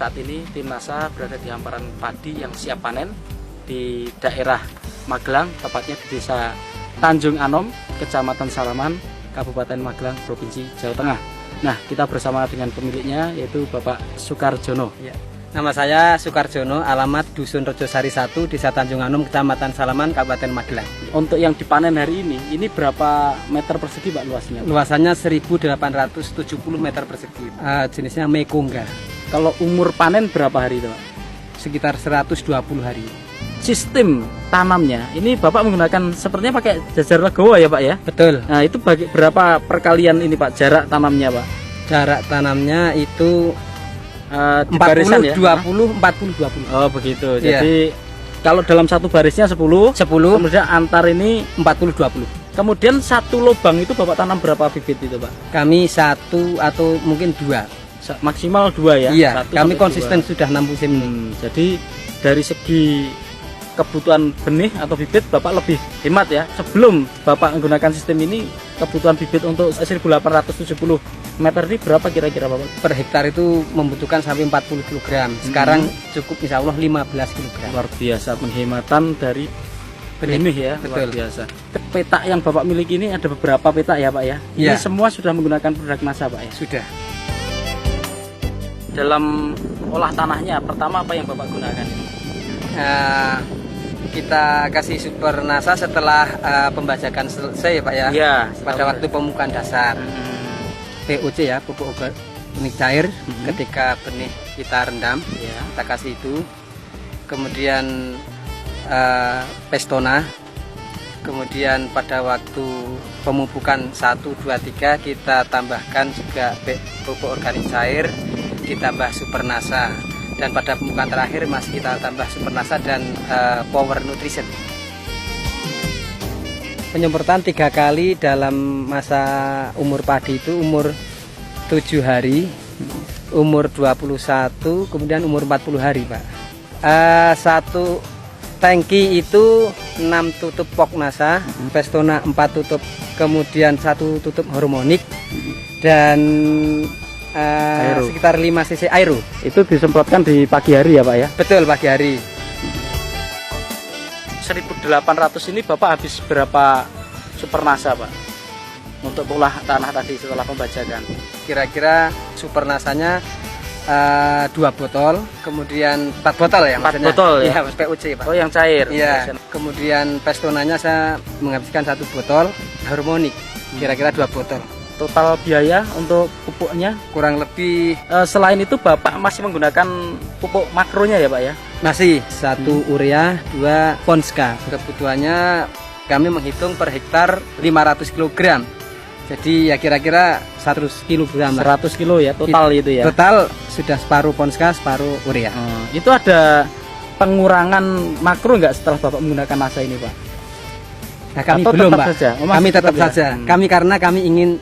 saat ini tim NASA berada di hamparan padi yang siap panen di daerah Magelang, tepatnya di Desa Tanjung Anom, Kecamatan Salaman, Kabupaten Magelang, Provinsi Jawa Tengah. Nah, kita bersama dengan pemiliknya yaitu Bapak Sukarjono. Ya. Nama saya Sukarjono, alamat Dusun Rejosari 1, Desa Tanjung Anom, Kecamatan Salaman, Kabupaten Magelang. Untuk yang dipanen hari ini berapa meter persegi Pak luasnya? Luasannya 1870 meter persegi. Jenisnya Mekongga. Kalau umur panen berapa hari itu Pak? Sekitar 120 hari. Sistem tanamnya, ini Bapak menggunakan sepertinya pakai jajar legowo ya Pak ya? Betul. Nah, itu berapa perkalian ini Pak, jarak tanamnya Pak? Jarak tanamnya itu 40, 40, ya? 20, 40, 20. Oh begitu, Iya. jadi kalau dalam satu barisnya 10, kemudian antar ini 40, 20. kemudian satu lubang itu Bapak tanam berapa bibit itu Pak? Kami 1 atau mungkin 2. Maksimal 2 ya? Iya, 1 kami sampai konsisten 2. sudah 6 musim ini. Jadi dari segi kebutuhan benih atau bibit Bapak lebih hemat ya. Sebelum Bapak menggunakan sistem ini, kebutuhan bibit untuk 1870 meter ini berapa kira-kira Bapak? Per hektar itu membutuhkan sampai 40 kg. Sekarang cukup insya Allah 15 kg. Luar biasa penghematan dari benih ya. Luar Betul. biasa. Petak yang Bapak miliki ini ada beberapa petak ya Pak ya? Ini Iya. semua sudah menggunakan produk NASA Pak ya? Sudah. Dalam olah tanahnya pertama apa yang Bapak gunakan? Kita kasih super NASA setelah pembajakan selesai ya Pak ya. Iya. Pada waktu pemukaan dasar. POC ya, pupuk organik cair. Ketika benih kita rendam, Ya. kita kasih itu. Kemudian Pestona. Kemudian pada waktu pemupukan 1, 2, 3 kita tambahkan juga pupuk organik cair, ditambah super NASA. Dan pada pemupukan terakhir masih kita tambah super NASA dan power nutrition. Penyemprotan 3 kali dalam masa umur padi itu umur 7 hari, umur 21, kemudian umur 40 hari Pak. Satu tangki itu 6 tutup pok NASA, Pestona 4 tutup, kemudian 1 tutup harmonik, dan sekitar 5 cc aero. Itu disemprotkan di pagi hari ya Pak ya? Betul, pagi hari. 1800 ini Bapak habis berapa super NASA Pak? Untuk olah tanah tadi setelah pembajakan. Kira-kira super nasanya 2 botol, kemudian 4 botol ya 4 maksudnya. botol ya? Iya, PUC Pak. Oh yang cair? Iya. Kemudian Pestonanya saya menghabiskan 1 botol, harmonik kira-kira 2 botol. Total biaya untuk pupuknya? Kurang lebih Selain itu Bapak masih menggunakan pupuk makronya ya Pak ya? masih 1 urea, 2 ponska. Kebutuhannya kami menghitung per hektar 500 kg. Jadi ya kira-kira 100 kg lah. 100 kilo ya total itu ya? Total sudah separuh ponska, separuh urea. Itu ada pengurangan makro nggak setelah Bapak menggunakan NASA ini Pak? Nah, kami Atau belum tetap Pak. saja? Oh, masih Kami tetap tetap ya? saja. Karena kami ingin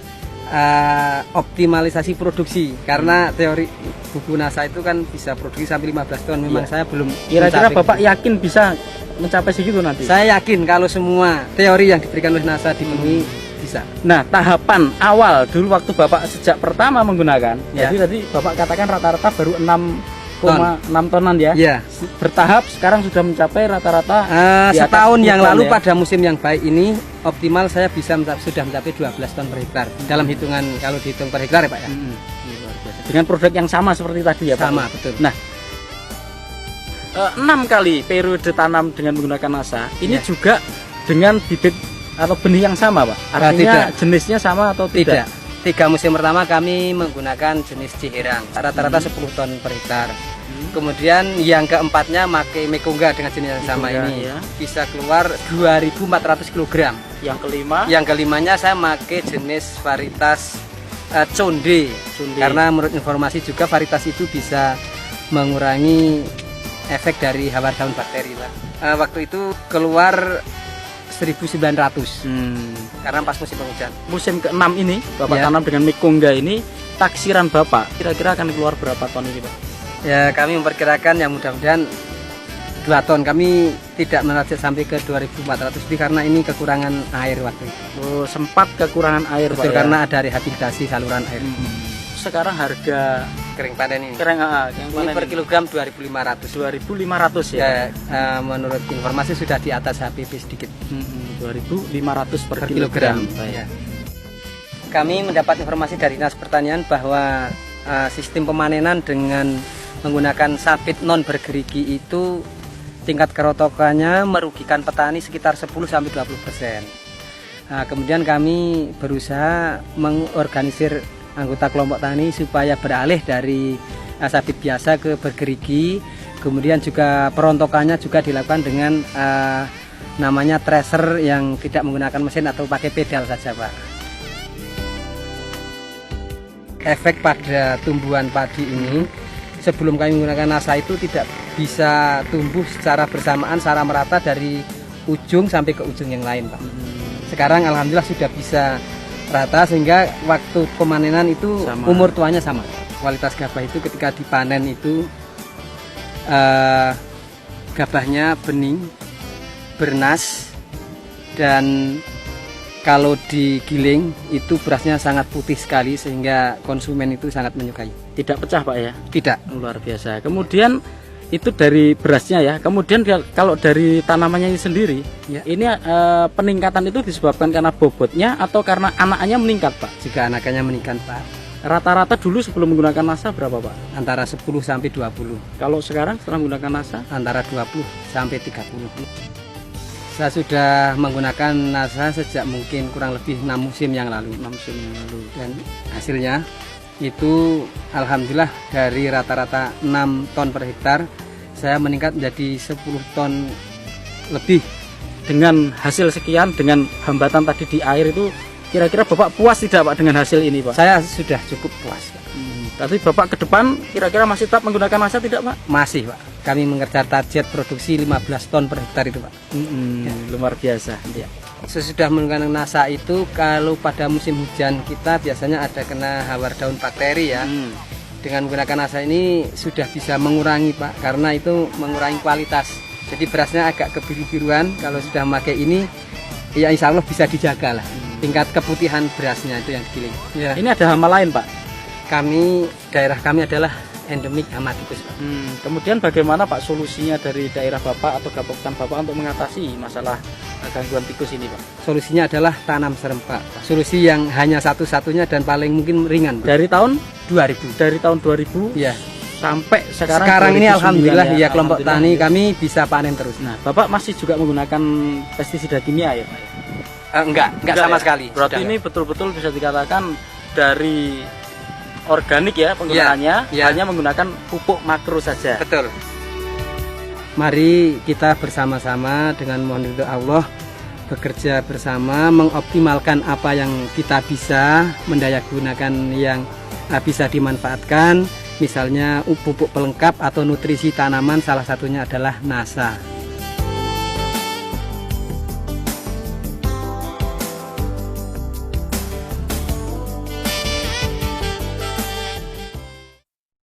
optimalisasi produksi. Karena teori buku NASA itu kan bisa produksi sampai 15 ton. Memang Iya. saya belum Kira-kira mencapai Bapak gitu. yakin bisa mencapai segitu nanti? Saya yakin kalau semua teori yang diberikan oleh NASA dipenuhi bisa. Nah, tahapan awal dulu waktu Bapak sejak pertama menggunakan, Ya. jadi tadi Bapak katakan rata-rata baru 6,6 tonan ya. Iya. Bertahap sekarang sudah mencapai rata-rata di atas Setahun 10 yang ton lalu ya. pada musim yang baik ini optimal saya bisa sudah mencapai 12 ton per hektar. Dalam hitungan kalau dihitung per hektar ya Pak ya. Luar biasa. Dengan produk yang sama seperti tadi ya Pak. Sama, betul. Nah, 6 kali periode tanam dengan menggunakan NASA ini Ya. juga dengan bibit atau benih yang sama Pak. Artinya tidak. jenisnya sama atau tidak? Tidak. 3 musim pertama kami menggunakan jenis Ciherang, rata-rata 10 ton per hektar. Kemudian yang keempatnya pakai Mekongga dengan jenis yang sama Mekongga, ini, ya. bisa keluar 2.400 kg. Yang kelima, Yang kelimanya saya pakai jenis varietas Conde. Conde. Karena menurut informasi juga varietas itu bisa mengurangi efek dari hama daun bakteri Pak. Waktu itu keluar 1.900 karena pas musim penghujan. musim ke-6 ini Bapak Ya. tanam dengan Mekongga ini, taksiran Bapak kira-kira akan keluar berapa ton ini Pak? Ya kami memperkirakan yang mudah-mudahan 2 ton. Kami tidak menarget sampai ke 2.400 lebih karena ini kekurangan air waktu itu. Oh, sempat kekurangan air Betul, Pak ya? karena ada rehabilitasi saluran air. Sekarang harga kering panen ini. Kering, yang Ini panen per ini. kilogram 2.500. 2.500 ya. Menurut informasi sudah di atas HPP sedikit. 2.500 per Per kilogram. kilogram. Baik. Ya. Kami mendapat informasi dari Dinas Pertanian bahwa sistem pemanenan dengan menggunakan sabit non bergerigi itu tingkat kerotokannya merugikan petani sekitar 10-20%. Nah, kemudian kami berusaha mengorganisir anggota kelompok tani supaya beralih dari sabit biasa ke bergerigi. Kemudian juga perontokannya juga dilakukan dengan namanya thresher yang tidak menggunakan mesin atau pakai pedal saja, Pak. Efek pada tumbuhan padi ini sebelum kami menggunakan NASA itu tidak bisa tumbuh secara bersamaan, secara merata dari ujung sampai ke ujung yang lain, Pak. Sekarang alhamdulillah sudah bisa rata sehingga waktu pemanenan itu Sama. umur tuanya sama. Kualitas gabah itu ketika dipanen itu gabahnya bening, bernas, dan kalau digiling itu berasnya sangat putih sekali sehingga konsumen itu sangat menyukai. Tidak pecah Pak ya? Tidak. Luar biasa. Kemudian itu dari berasnya ya. Kemudian kalau dari tanamannya ini sendiri, Ya. ini peningkatan itu disebabkan karena bobotnya atau karena anakannya meningkat Pak? Jika anakannya meningkat, Pak, Rata-rata dulu sebelum menggunakan NASA berapa Pak? antara 10 sampai 20, Kalau sekarang setelah menggunakan NASA? antara 20 sampai 30. Saya sudah menggunakan NASA sejak mungkin kurang lebih 6 musim yang lalu. 6 musim yang lalu. Dan hasilnya itu alhamdulillah dari rata-rata 6 ton per hektar saya meningkat menjadi 10 ton lebih. Dengan hasil sekian, dengan hambatan tadi di air itu, kira-kira Bapak puas tidak Pak dengan hasil ini Pak? Saya sudah cukup puas, Pak. Tapi Bapak ke depan kira-kira masih tetap menggunakan NASA tidak Pak? Masih, Pak. Kami mengejar target produksi 15 ton per hektar itu, Pak. Luar biasa. Ya. Sesudah menggunakan NASA itu kalau pada musim hujan kita biasanya ada kena hawar daun bakteri ya. Dengan menggunakan NASA ini sudah bisa mengurangi, Pak, karena itu mengurangi kualitas. Jadi berasnya agak kebiru-biruan. Kalau sudah memakai ini, ya insya Allah bisa dijaga lah. Tingkat keputihan berasnya itu yang digiling. Ya. Ini ada hama lain Pak? Daerah kami adalah endemik hama tikus, Pak. Kemudian bagaimana Pak solusinya dari daerah Bapak atau Gaboktan Bapak untuk mengatasi masalah gangguan tikus ini Pak? Solusinya adalah tanam serempak. Solusi yang hanya satu-satunya dan paling mungkin ringan, Pak. Dari tahun 2000. Dari tahun 2000 Ya. sampai sekarang. Sekarang ini 2009 alhamdulillah ya kelompok tani Alhamdulillah. kami bisa panen terus. Nah, Bapak masih juga menggunakan pestisida kimia ya Pak? Enggak sama ya? sekali. Berarti Sudah ini betul-betul bisa dikatakan dari organik ya penggunaannya, Ya. hanya menggunakan pupuk makro saja. betul. Mari kita bersama-sama dengan mohon ridho Allah bekerja bersama mengoptimalkan apa yang kita bisa, mendayagunakan yang bisa dimanfaatkan, misalnya pupuk pelengkap atau nutrisi tanaman, salah satunya adalah NASA.